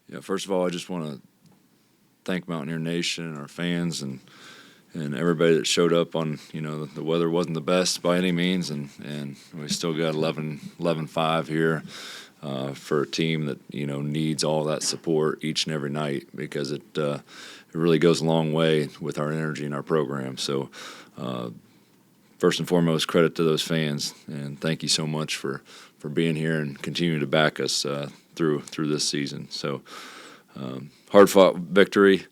Yeah, first of all, I just want to thank Mountaineer Nation and our fans and everybody that showed up on, the weather wasn't the best by any means, and we still got 11-5 here for a team that, needs all that support each and every night because it really goes a long way with our energy and our program. So first and foremost, credit to those fans, and thank you so much for being here and continuing to back us through this season. So hard-fought victory.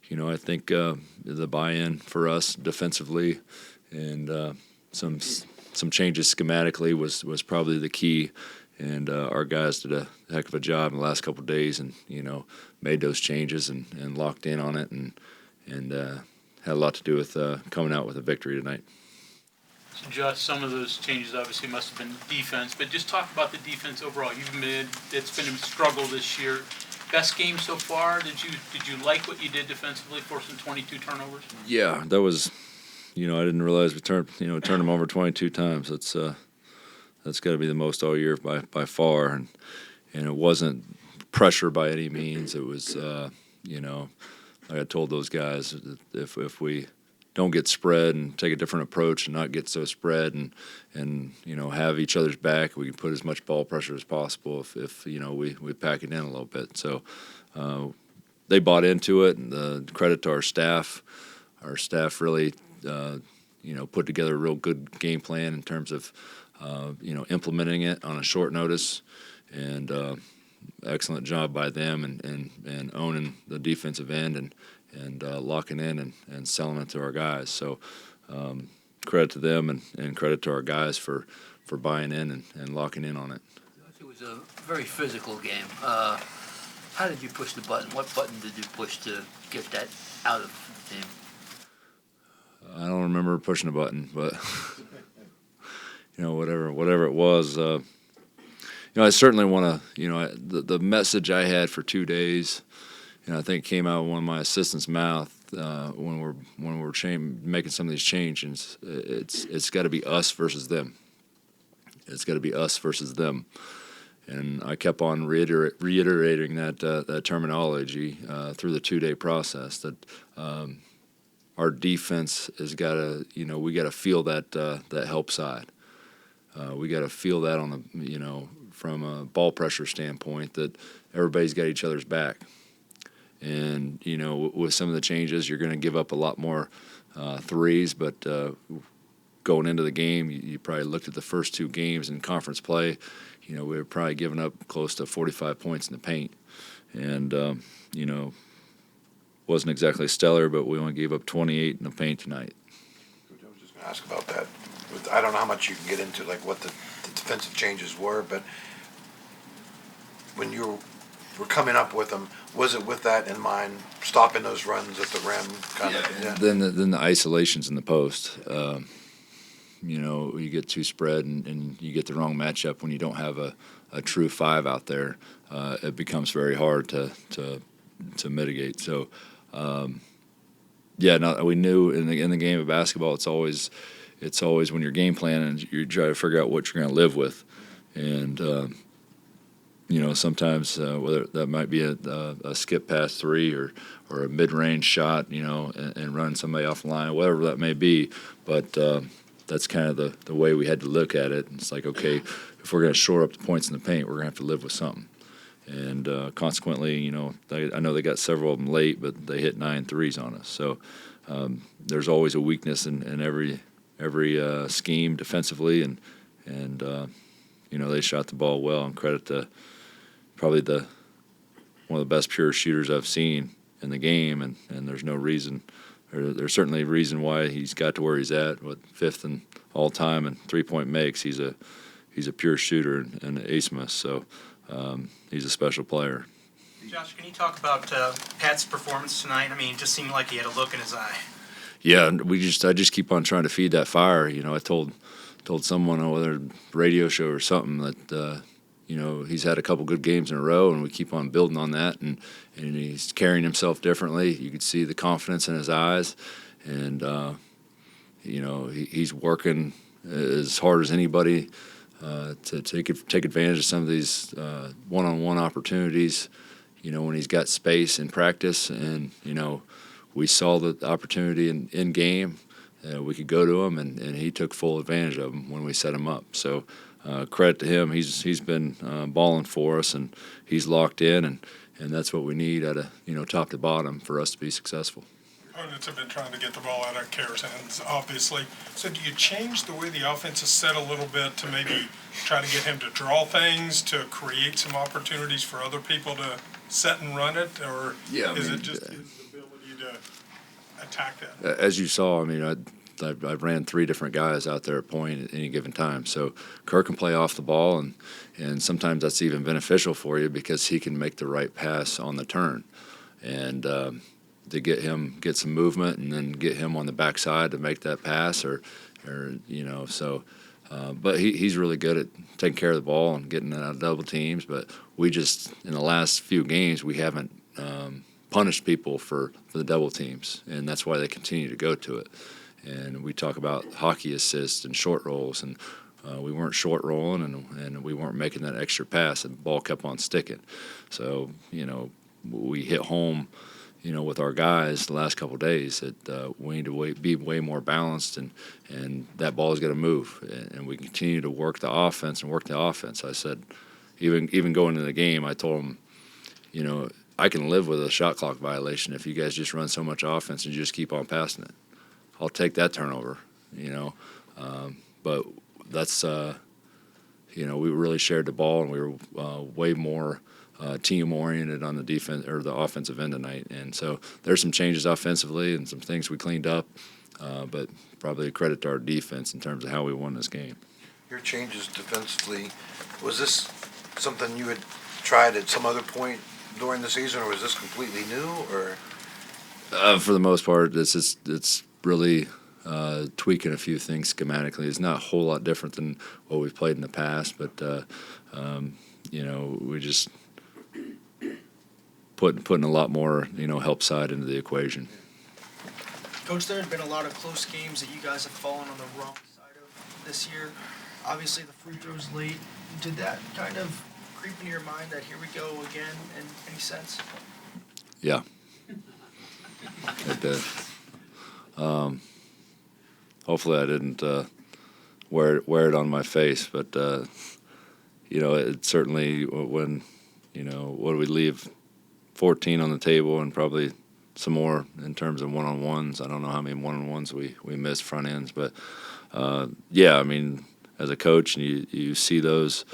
I think the buy-in for us defensively and some changes schematically was probably the key. And our guys did a heck of a job in the last couple of days, and made those changes and locked in on it, and had a lot to do with coming out with a victory tonight. So Josh, some of those changes obviously must have been defense, but just talk about the defense overall. It's been a struggle this year. Best game so far? Did you like what you did defensively, forcing 22 turnovers? Yeah, that was, I didn't realize we turned them over 22 times. That's got to be the most all year by far, and it wasn't pressure by any means. It was, like I told those guys, if we don't get spread and take a different approach and not get so spread and have each other's back, we can put as much ball pressure as possible if we pack it in a little bit. So they bought into it, and the credit to our staff. Our staff really put together a real good game plan in terms of implementing it on a short notice, and excellent job by them and owning the defensive end and locking in and selling it to our guys. So credit to them and credit to our guys for buying in and locking in on it. It was a very physical game. How did you push the button? What button did you push to get that out of the team? I don't remember pushing a button, but whatever it was. I certainly want to. The message I had for 2 days, I think came out of one of my assistants' mouth when we're making some of these changes. It's got to be us versus them. It's got to be us versus them. And I kept on reiterating that terminology through the 2-day process. That our defense has got to, we got to feel that help side. We got to feel that on the, from a ball pressure standpoint, that everybody's got each other's back. And with some of the changes, you're going to give up a lot more threes, but going into the game, you probably looked at the first 2 games in conference play. We were probably giving up close to 45 points in the paint, and wasn't exactly stellar, but we only gave up 28 in the paint tonight. I was just going to ask about that. I don't know how much you can get into, like what the defensive changes were, but when you were coming up with them, was it with that in mind, stopping those runs at the rim? Yeah. Then the isolations in the post. You get too spread and you get the wrong matchup when you don't have a true 5 out there. It becomes very hard to mitigate. So, we knew in the game of basketball, it's always when you're game planning, you try to figure out what you're going to live with, and sometimes whether that might be a skip past 3 or a mid-range shot, and run somebody off the line, whatever that may be, but that's kind of the way we had to look at it. And it's like, okay, if we're going to shore up the points in the paint, we're going to have to live with something. And consequently, I know they got several of them late, but they hit 9 threes on us. So there's always a weakness in every scheme defensively, and they shot the ball well. And credit to probably one of the best pure shooters I've seen in the game, and there's no reason. There's certainly a reason why he's got to where he's at, 5th in all time in 3-point makes. He's a pure shooter and ace miss. So. He's a special player. Josh, can you talk about Pat's performance tonight? I mean, it just seemed like he had a look in his eye. Yeah, I just keep on trying to feed that fire. I told someone on whether radio show or something that he's had a couple good games in a row, and we keep on building on that. And he's carrying himself differently. You could see the confidence in his eyes, and he's working as hard as anybody. To take advantage of some of these one-on-one opportunities, when he's got space in practice and, we saw the opportunity in game, we could go to him, and he took full advantage of them when we set him up. So credit to him. He's been balling for us, and he's locked in, and that's what we need at a top to bottom for us to be successful. Opponents have been trying to get the ball out of Kerr's hands, obviously. So do you change the way the offense is set a little bit to maybe try to get him to draw things, to create some opportunities for other people to set and run it, or is it just his ability to attack that? As you saw, I ran 3 different guys out there at point at any given time. So Kerr can play off the ball, and sometimes that's even beneficial for you because he can make the right pass on the turn. And to get some movement and then get him on the backside to make that pass or but he's really good at taking care of the ball and getting out of double teams. But we just, in the last few games, we haven't punished people for the double teams, and that's why they continue to go to it. And we talk about hockey assists and short rolls, and we weren't short rolling, and we weren't making that extra pass, and the ball kept on sticking. So, we hit home, with our guys the last couple of days that we need to be way more balanced, and that ball is going to move. And we continue to work the offense. I said, even going into the game, I told them, I can live with a shot clock violation if you guys just run so much offense and just keep on passing it. I'll take that turnover, but that's, we really shared the ball, and we were way more team-oriented on the defense or the offensive end tonight. And so there's some changes offensively and some things we cleaned up, but probably a credit to our defense in terms of how we won this game. Your changes defensively, was this something you had tried at some other point during the season, or was this completely new? Or for the most part, it's really tweaking a few things schematically. It's not a whole lot different than what we've played in the past, but we just putting a lot more help side into the equation. Coach, there have been a lot of close games that you guys have fallen on the wrong side of this year. Obviously, the free throws late. Did that kind of creep into your mind that here we go again in any sense? Yeah. It did. Hopefully I didn't wear it on my face, but it certainly, when what do we leave, 14 on the table and probably some more in terms of one-on-ones. I don't know how many one-on-ones we missed front ends, but as a coach, and you see those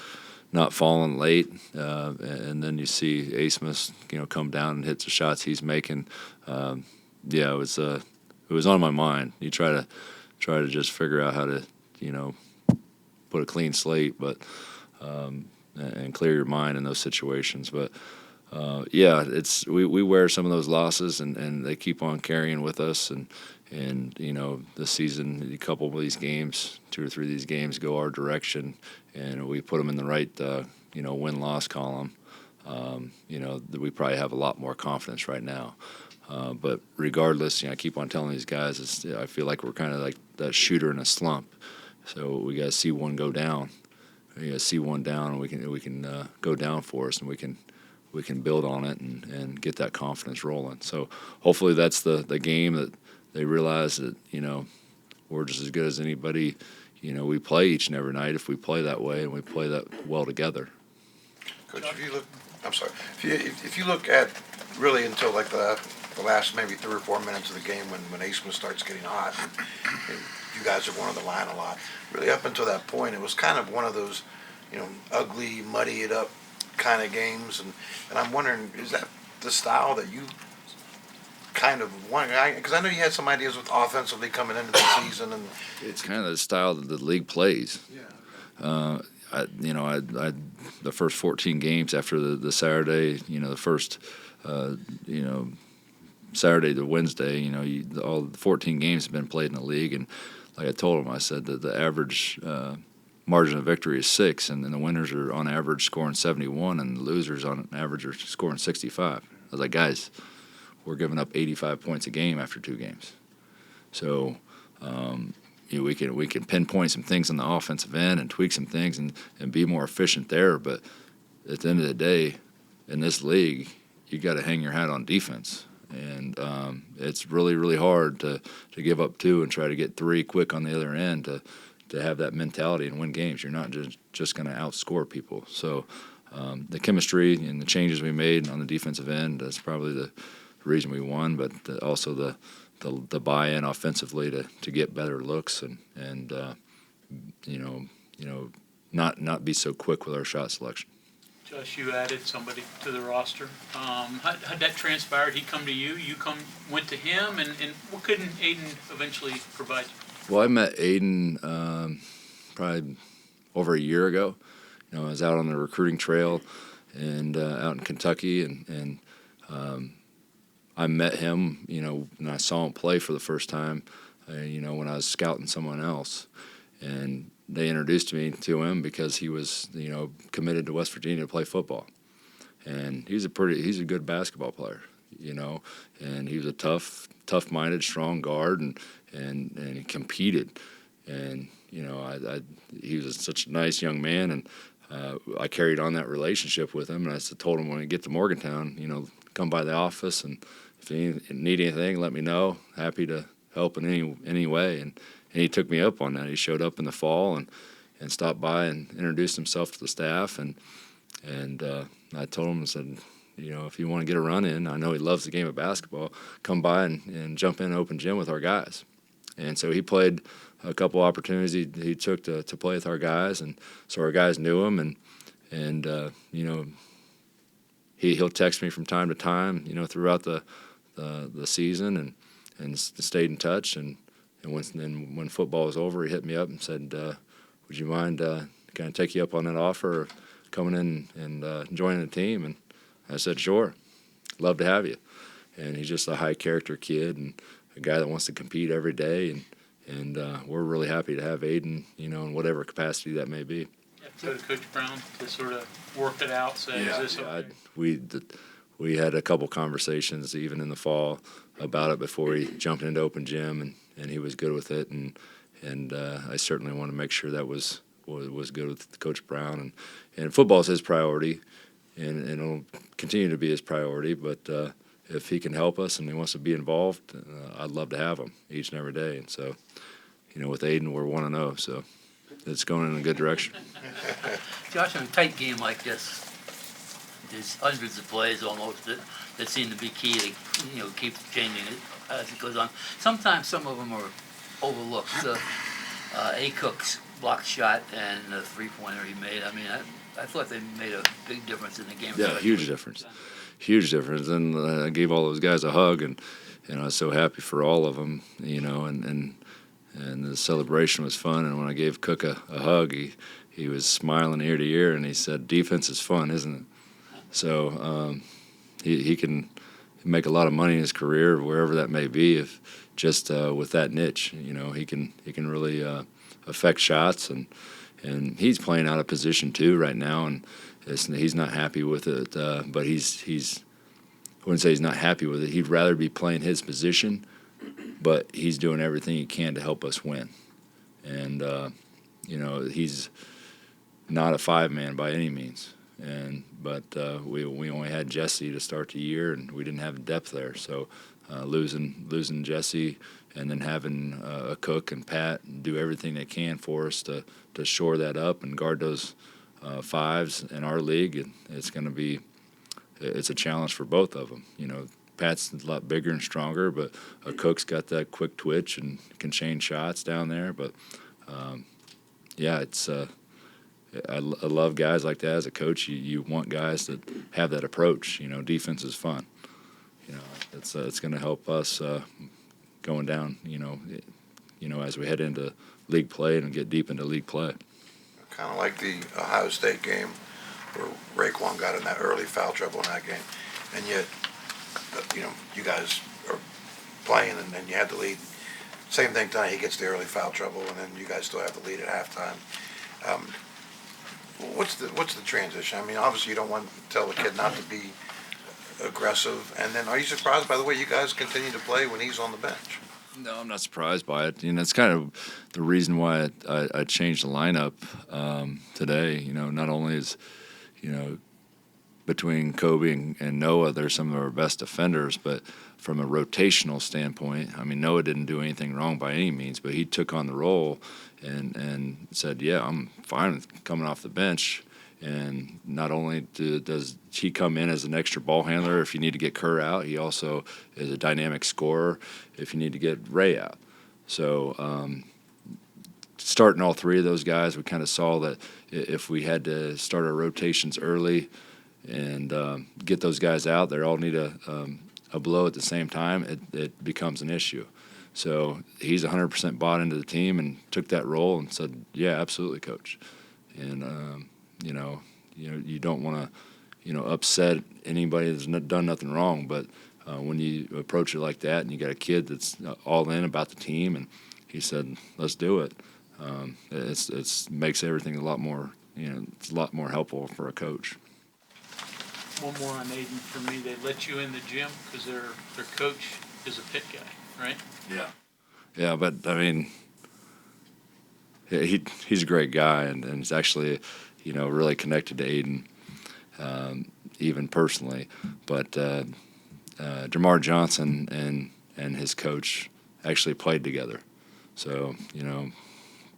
not falling late, and then you see Asmus, come down and hit the shots he's making. It was on my mind. You try to just figure out how to, put a clean slate, but and clear your mind in those situations. But we wear some of those losses, and they keep on carrying with us. And this season, a couple of these games, 2 or 3 of these games go our direction, and we put them in the right, win-loss column. We probably have a lot more confidence right now. But regardless, I keep on telling these guys, I feel like we're kind of like that shooter in a slump. So we got to see one go down. We got to see one down, and we can go down for us, and we can build on it and get that confidence rolling. So hopefully that's the game that they realize that we're just as good as anybody. We play each and every night if we play that way and we play that well together. Coach, if you look at really until like the last maybe 3 or 4 minutes of the game when Asmus starts getting hot, and you guys have won on the line a lot. Really up until that point, it was kind of one of those, ugly, muddy it up kind of games, and I'm wondering, is that the style that you kind of want? Because I know you had some ideas with offensively coming into the season, and it's kind of the style that the league plays. Yeah. The first 14 games after the Saturday, the first, Saturday to Wednesday, all the 14 games have been played in the league, and like I told him, I said that the average margin of victory is 6, and then the winners are on average scoring 71, and the losers on average are scoring 65. I was like, guys, we're giving up 85 points a game after 2 games. So we can pinpoint some things on the offensive end and tweak some things and be more efficient there. But at the end of the day, in this league, you got to hang your hat on defense. And it's really, really hard to give up 2 and try to get 3 quick on the other end to have that mentality and win games. You're not just going to outscore people. So the chemistry and the changes we made on the defensive end, that's probably the reason we won, but also the buy-in offensively to get better looks and not be so quick with our shot selection. Josh, you added somebody to the roster. How'd that transpire? Did he come to you? You went to him, and what couldn't Aiden eventually provide you? Well, I met Aiden probably over a year ago. I was out on the recruiting trail and out in Kentucky, and I met him, and I saw him play for the first time, when I was scouting someone else. And they introduced me to him because he was, committed to West Virginia to play football. And he's a good basketball player, and he was a tough-minded, strong guard, and he competed. And, he was such a nice young man, and I carried on that relationship with him. And I told him when I get to Morgantown, come by the office, and if you need anything, let me know. Happy to help in any way. And he took me up on that. He showed up in the fall and stopped by and introduced himself to the staff. And I told him, I said, if you want to get a run in, I know he loves the game of basketball, come by and jump in open gym with our guys. And so he played a couple opportunities he took to play with our guys, and so our guys knew him. And he'll text me from time to time, throughout the season, and stayed in touch. And when football was over, he hit me up and said, would you mind can I take you up on that offer of coming in and joining the team? And I said, sure, love to have you. And he's just a high character kid and a guy that wants to compete every day, and we're really happy to have Aiden, in whatever capacity that may be. So Coach Brown to sort of work it out, say, is this okay? We had a couple conversations even in the fall about it before he jumped into open gym, and he was good with it, and I certainly want to make sure that was good with Coach Brown, and football is his priority, and it'll continue to be his priority, but if he can help us and he wants to be involved, I'd love to have him each and every day. And so, with Aiden, we're 1-0, so it's going in a good direction. Josh, in a tight game like this, there's hundreds of plays almost that seem to be key to, keep changing it as it goes on. Sometimes some of them are overlooked. A. Cook's blocked shot and the three-pointer he made, I thought they made a big difference in the game. Yeah, huge difference. Huge difference. And I gave all those guys a hug, and I was so happy for all of them, and the celebration was fun. And when I gave Cook a hug, he was smiling ear to ear, and he said, defense is fun, isn't it? So he can make a lot of money in his career, wherever that may be, if just with that niche. He can really affect shots, and he's playing out of position too right now, and he's not happy with it. But he's I wouldn't say he's not happy with it. He'd rather be playing his position, but he's doing everything he can to help us win. And he's not a 5-man by any means. But we only had Jesse to start the year, and we didn't have depth there. So losing Jesse, and then having a Cook and Pat do everything they can for us to shore that up and guard those 5s in our league, and it's a challenge for both of them. Pat's a lot bigger and stronger, but Cook's got that quick twitch and can change shots down there. But it's. I love guys like that as a coach. You want guys that have that approach. Defense is fun. It's going to help us going down. As we head into league play and get deep into league play. Kind of like the Ohio State game where Raekwon got in that early foul trouble in that game, and yet, you guys are playing, and then you had the lead. Same thing tonight. He gets the early foul trouble, and then you guys still have the lead at halftime. What's the transition? Obviously you don't want to tell the kid not to be aggressive, and then are you surprised by the way you guys continue to play when he's on the bench? No, I'm not surprised by it. It's kind of the reason why I changed the lineup today. Not only is, between Kobe and Noah, they're some of our best defenders, but from a rotational standpoint, I mean, Noah didn't do anything wrong by any means, but he took on the role and said, yeah, I'm fine with coming off the bench. And not only does he come in as an extra ball handler if you need to get Kerr out, he also is a dynamic scorer if you need to get Ray out. So starting all three of those guys, we kind of saw that if we had to start our rotations early and get those guys out, they all need a blow at the same time, it becomes an issue. So he's 100% bought into the team and took that role and said, yeah, absolutely, coach. And you don't want to, upset anybody that's done nothing wrong. But when you approach it like that, and you got a kid that's all in about the team, and he said, "Let's do it," it's makes everything a lot more, it's a lot more helpful for a coach. One more on Aiden for me. They let you in the gym because their coach is a pit guy, right? Yeah. Yeah, but I mean, he's a great guy, and he's actually, really connected to Aiden, even personally. But Jamar Johnson and his coach actually played together, so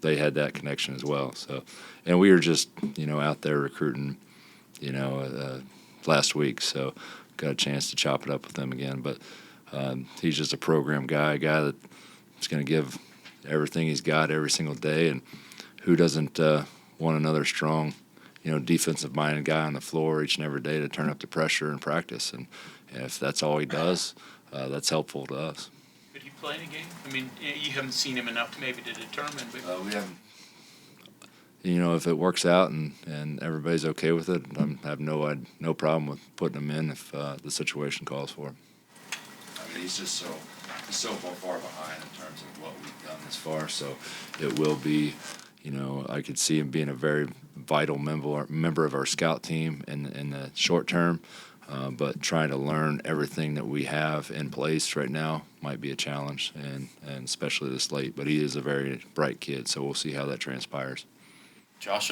they had that connection as well. So, and we were just out there recruiting, last week, so got a chance to chop it up with them again. But he's just a program guy, a guy that's going to give everything he's got every single day, and who doesn't want another strong, defensive-minded guy on the floor each and every day to turn up the pressure and practice. And if that's all he does, that's helpful to us. Did he play in a game? I mean, you haven't seen him enough maybe to determine, but We haven't. If it works out and everybody's okay with it, I have no problem with putting him in if the situation calls for him. I mean, he's so far behind in terms of what we've done this far. So it will be, I could see him being a very vital member of our scout team in the short term. But trying to learn everything that we have in place right now might be a challenge, and especially this late. But he is a very bright kid, so we'll see how that transpires. Josh,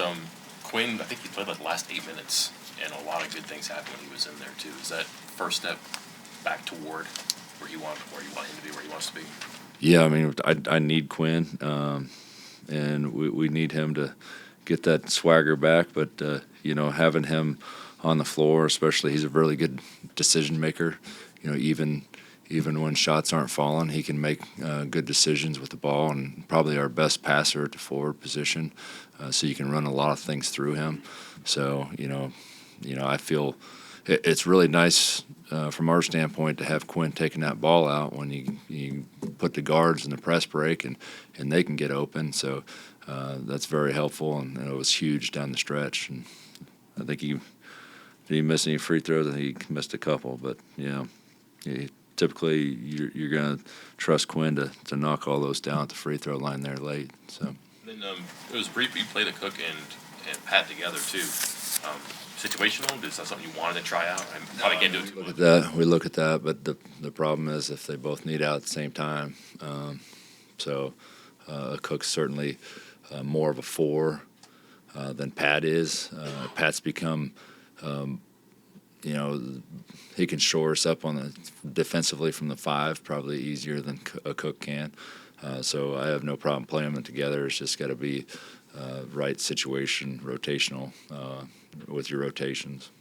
Quinn, I think he played like the last 8 minutes, and a lot of good things happened when he was in there too. Is that first step back toward where you want him to be, where he wants to be? Yeah, I mean, I need Quinn, and we need him to get that swagger back. But having him on the floor, especially, he's a really good decision maker. Even when shots aren't falling, he can make good decisions with the ball, and probably our best passer at the forward position. So you can run a lot of things through him. So I feel it's really nice from our standpoint to have Quinn taking that ball out when you put the guards in the press break and they can get open. So that's very helpful, and it was huge down the stretch. And I think did he miss any free throws? I think he missed a couple, but typically you're going to trust Quinn to knock all those down at the free throw line there late. So. And then it was brief. You played a Cook and Pat together too. Situational? Is that something you wanted to try out? I probably can't do it too much. We look at that, but the problem is if they both need out at the same time. So Cook's certainly more of a 4 than Pat is. Pat's become, he can shore us up defensively from the 5, probably easier than a Cook can. So I have no problem playing them together. It's just got to be right situation, rotational with your rotations.